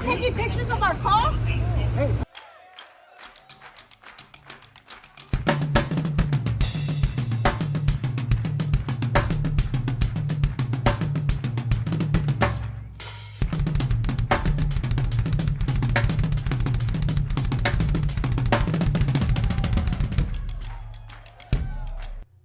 taking pictures of our car? Hey.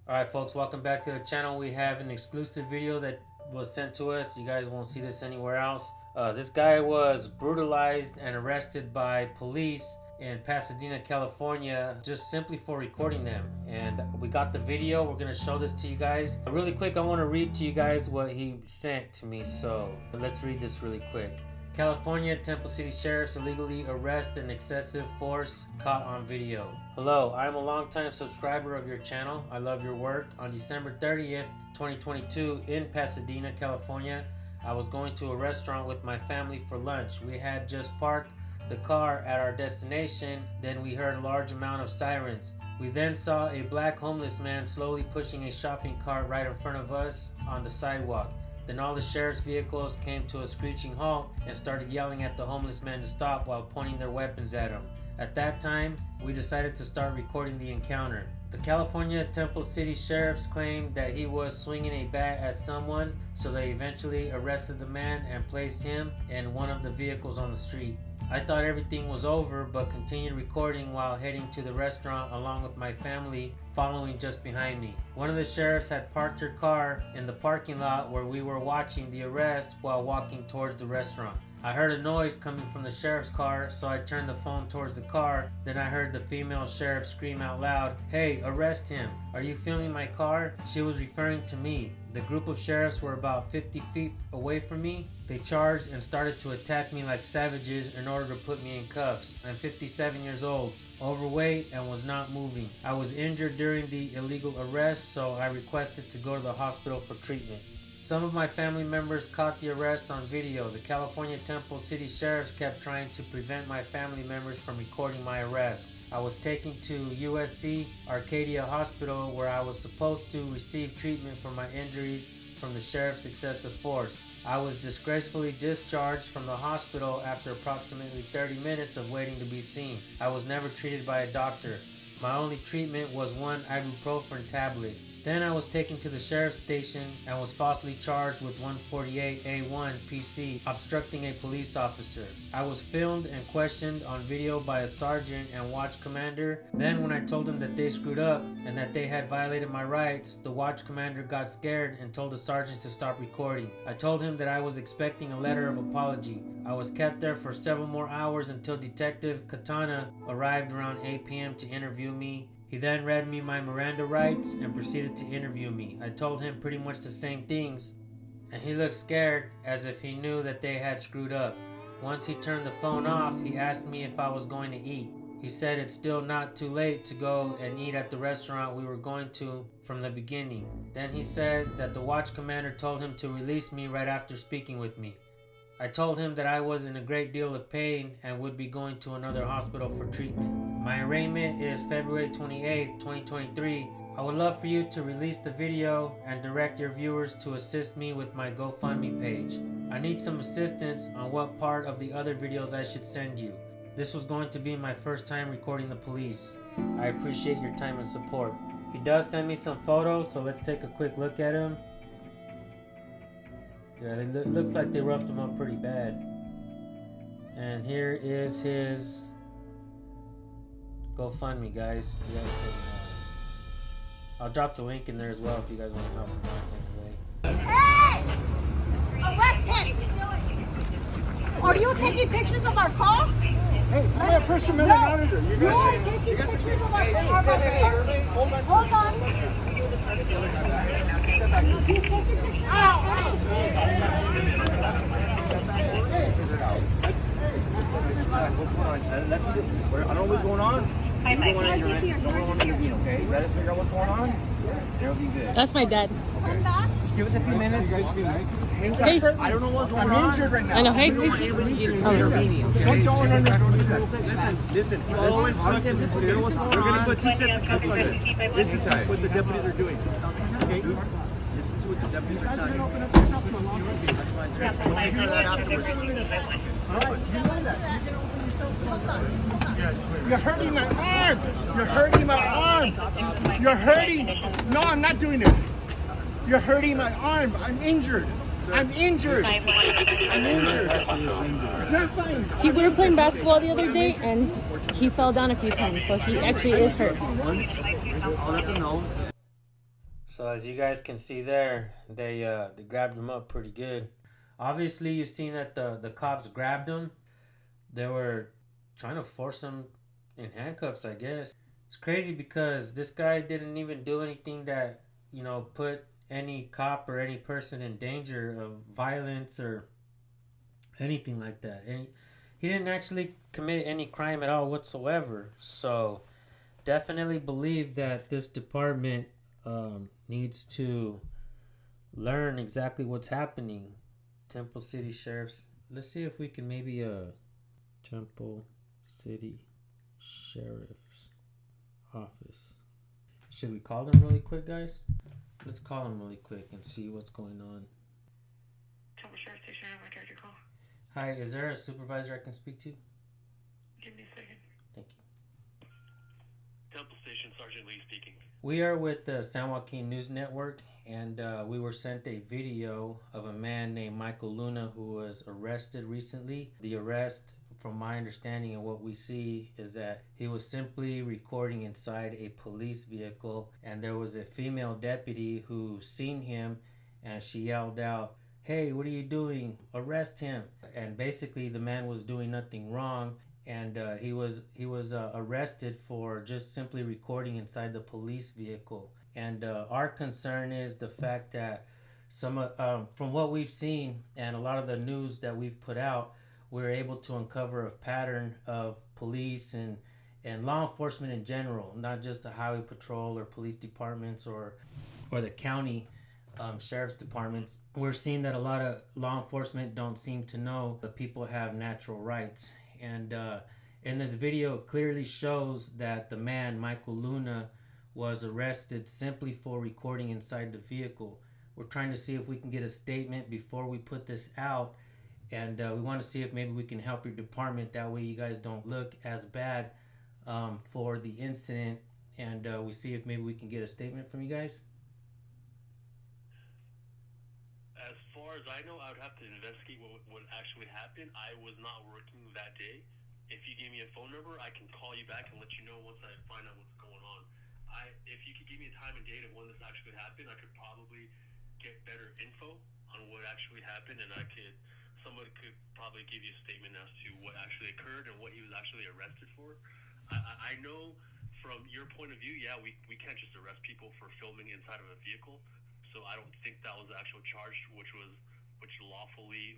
Alright folks, welcome back to the channel. We have an exclusive video that was sent to us. You guys won't see this anywhere else. This guy was brutalized and arrested by police in Pasadena, California, just simply for recording them. And we got the video. We're going to show this to you guys. Really quick, I want to read to you guys what he sent to me. So let's read this really quick. California Temple City Sheriff's illegally arrest and excessive force caught on video. Hello, I'm a longtime subscriber of your channel. I love your work. On December 30th, 2022 in Pasadena, California, I was going to a restaurant with my family for lunch. We had just parked the car at our destination. Then we heard a large amount of sirens. We then saw a black homeless man slowly pushing a shopping cart right in front of us on the sidewalk. Then all the sheriff's vehicles came to a screeching halt and started yelling at the homeless man to stop while pointing their weapons at him. At that time, we decided to start recording the encounter. The California Temple City Sheriffs claimed that he was swinging a bat at someone, so they eventually arrested the man and placed him in one of the vehicles on the street. I thought everything was over, but continued recording while heading to the restaurant along with my family following just behind me. One of the sheriffs had parked her car in the parking lot where we were watching the arrest while walking towards the restaurant. I heard a noise coming from the sheriff's car, so I turned the phone towards the car. Then I heard the female sheriff scream out loud, "Hey, arrest him. Are you filming my car?" She was referring to me. The group of sheriffs were about 50 feet away from me. They charged and started to attack me like savages in order to put me in cuffs. I'm 57 years old, overweight, and was not moving. I was injured during the illegal arrest, so I requested to go to the hospital for treatment. Some of my family members caught the arrest on video. The California Temple City Sheriffs kept trying to prevent my family members from recording my arrest. I was taken to USC Arcadia Hospital where I was supposed to receive treatment for my injuries from the sheriff's excessive force. I was disgracefully discharged from the hospital after approximately 30 minutes of waiting to be seen. I was never treated by a doctor. My only treatment was one ibuprofen tablet. Then I was taken to the sheriff's station and was falsely charged with 148A1 PC, obstructing a police officer. I was filmed and questioned on video by a sergeant and watch commander. Then when I told them that they screwed up and that they had violated my rights, the watch commander got scared and told the sergeant to stop recording. I told him that I was expecting a letter of apology. I was kept there for several more hours until Detective Katana arrived around 8 p.m. to interview me. He then read me my Miranda rights and proceeded to interview me. I told him pretty much the same things, and he looked scared as if he knew that they had screwed up. Once he turned the phone off, he asked me if I was going to eat. He said it's still not too late to go and eat at the restaurant we were going to from the beginning. Then he said that the watch commander told him to release me right after speaking with me. I told him that I was in a great deal of pain and would be going to another hospital for treatment. My arraignment is February 28th, 2023. I would love for you to release the video and direct your viewers to assist me with my GoFundMe page. I need some assistance on what part of the other videos I should send you. This was going to be my first time recording the police. I appreciate your time and support. He does send me some photos, so let's take a quick look at them. Yeah, it looks like they roughed him up pretty bad. And here is his GoFundMe, guys. You guys can, I'll drop the link in there as well if you guys want to help him out in any way. Hey! Arrest him! Are you taking pictures of our car? Hey, I'm a First Amendment auditor. You are taking pictures of our car. Hold on. What's going on? I don't know what's going on. Hi, Mike. Don't want to intervene, okay? Let us figure out what's going on. It'll be good. That's my dad. Come back. Give us a few minutes. Hang tight. Hey. I don't know what's going on. I'm injured right now. I know, hey. Listen. Follow instructions. We're going to put 2 sets of cuffs on you. Listen to what the deputies are doing. Okay? Listen to what the deputies are telling you. We'll take care of that afterwards. You're hurting my arm. You're hurting my arm. You're hurting. No, I'm not doing it. You're hurting my arm. I'm injured. I'm injured. I'm injured. It's not fine. We were playing basketball the other day, and he fell down a few times, so he actually is hurt. So as you guys can see there, they grabbed him up pretty good. Obviously, you've seen that the cops grabbed him. They were trying to force him in handcuffs, I guess. It's crazy because this guy didn't even do anything that, you know, put any cop or any person in danger of violence or anything like that. And he didn't actually commit any crime at all whatsoever. So definitely believe that this department needs to learn exactly what's happening. Temple City Sheriff's. Let's see if we can maybe Temple City Sheriff's Office. Should we call them really quick, guys? Let's call them really quick and see what's going on. Temple Sheriff Station, I got your call. Hi, is there a supervisor I can speak to? Give me a second. Thank you. Temple Station, Sergeant Lee speaking. We are with the San Joaquin News Network, and we were sent a video of a man named Michael Luna who was arrested recently. The arrest, from my understanding and what we see, is that he was simply recording inside a police vehicle, and there was a female deputy who seen him, and she yelled out, "Hey, what are you doing? Arrest him!" And basically, the man was doing nothing wrong, and he was arrested for just simply recording inside the police vehicle. And our concern is the fact that from what we've seen and a lot of the news that we've put out, we're able to uncover a pattern of police and law enforcement in general, not just the highway patrol or police departments or the county sheriff's departments. We're seeing that a lot of law enforcement don't seem to know that people have natural rights. And in this video, it clearly shows that the man, Michael Luna, was arrested simply for recording inside the vehicle. We're trying to see if we can get a statement before we put this out. And we want to see if maybe we can help your department. That way you guys don't look as bad for the incident. And we see if maybe we can get a statement from you guys. As far as I know, I would have to investigate what actually happened. I was not working that day. If you give me a phone number, I can call you back and let you know once I find out what's going on. If you could give me a time and date of when this actually happened, I could probably get better info on what actually happened, and someone could probably give you a statement as to what actually occurred and what he was actually arrested for. I know from your point of view, yeah, we can't just arrest people for filming inside of a vehicle. So I don't think that was the actual charge, which lawfully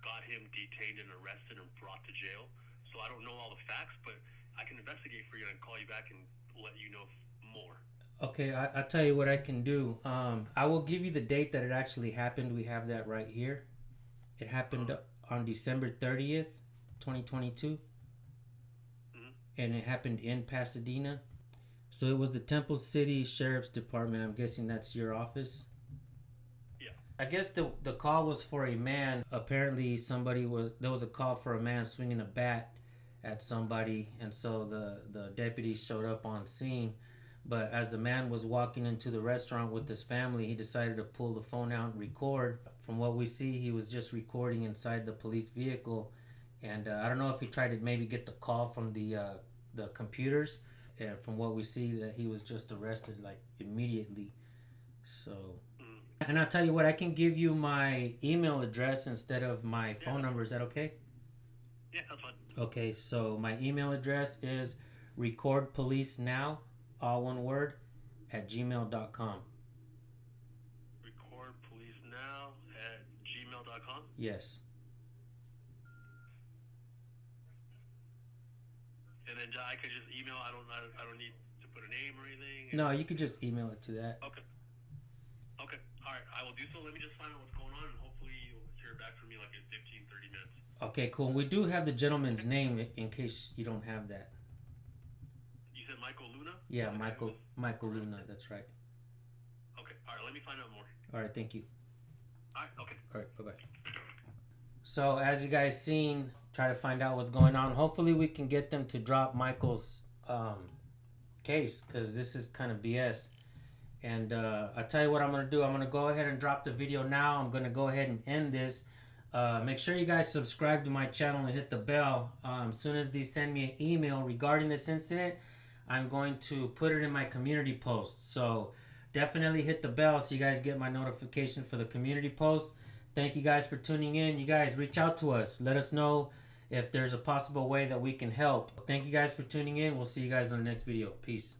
got him detained and arrested and brought to jail. So I don't know all the facts, but I can investigate for you and call you back and let you know more. Okay, I'll tell you what I can do. I will give you the date that it actually happened. We have that right here. It happened on December 30th, 2022. And it happened in Pasadena. So it was the Temple City Sheriff's Department. I'm guessing that's your office? Yeah. I guess the call was for a man. Apparently there was a call for a man swinging a bat at somebody. And so the deputy showed up on scene. But as the man was walking into the restaurant with his family, he decided to pull the phone out and record. From what we see, he was just recording inside the police vehicle. And I don't know if he tried to maybe get the call from the computers. And from what we see, that he was just arrested like immediately. So, and I'll tell you what, I can give you my email address instead of my phone number. Is that okay? Yeah, that's fine. Okay, so my email address is recordpolicenow, all one word, @gmail.com. Recordpolicenow@gmail.com? Yes. And then I could just email. I don't need to put a name or anything. No, you could just email it to that. Okay. All right. I will do so. Let me just find out what's going on, and hopefully you'll hear back from me like in 15-30 minutes. Okay, cool. We do have the gentleman's name in case you don't have that. You said Michael Luna? Yeah, Michael Luna. That's right. Okay. All right. Let me find out more. All right. Thank you. All right. Okay. All right. Bye-bye. So as you guys seen, try to find out what's going on. Hopefully we can get them to drop Michael's case, because this is kind of BS. And I'll tell you what I'm going to do. I'm going to go ahead and drop the video now. I'm going to go ahead and end this. Make sure you guys subscribe to my channel and hit the bell. As soon as they send me an email regarding this incident, I'm going to put it in my community post. So definitely hit the bell so you guys get my notification for the community post. Thank you guys for tuning in. You guys reach out to us. Let us know if there's a possible way that we can help. Thank you guys for tuning in. We'll see you guys in the next video. Peace.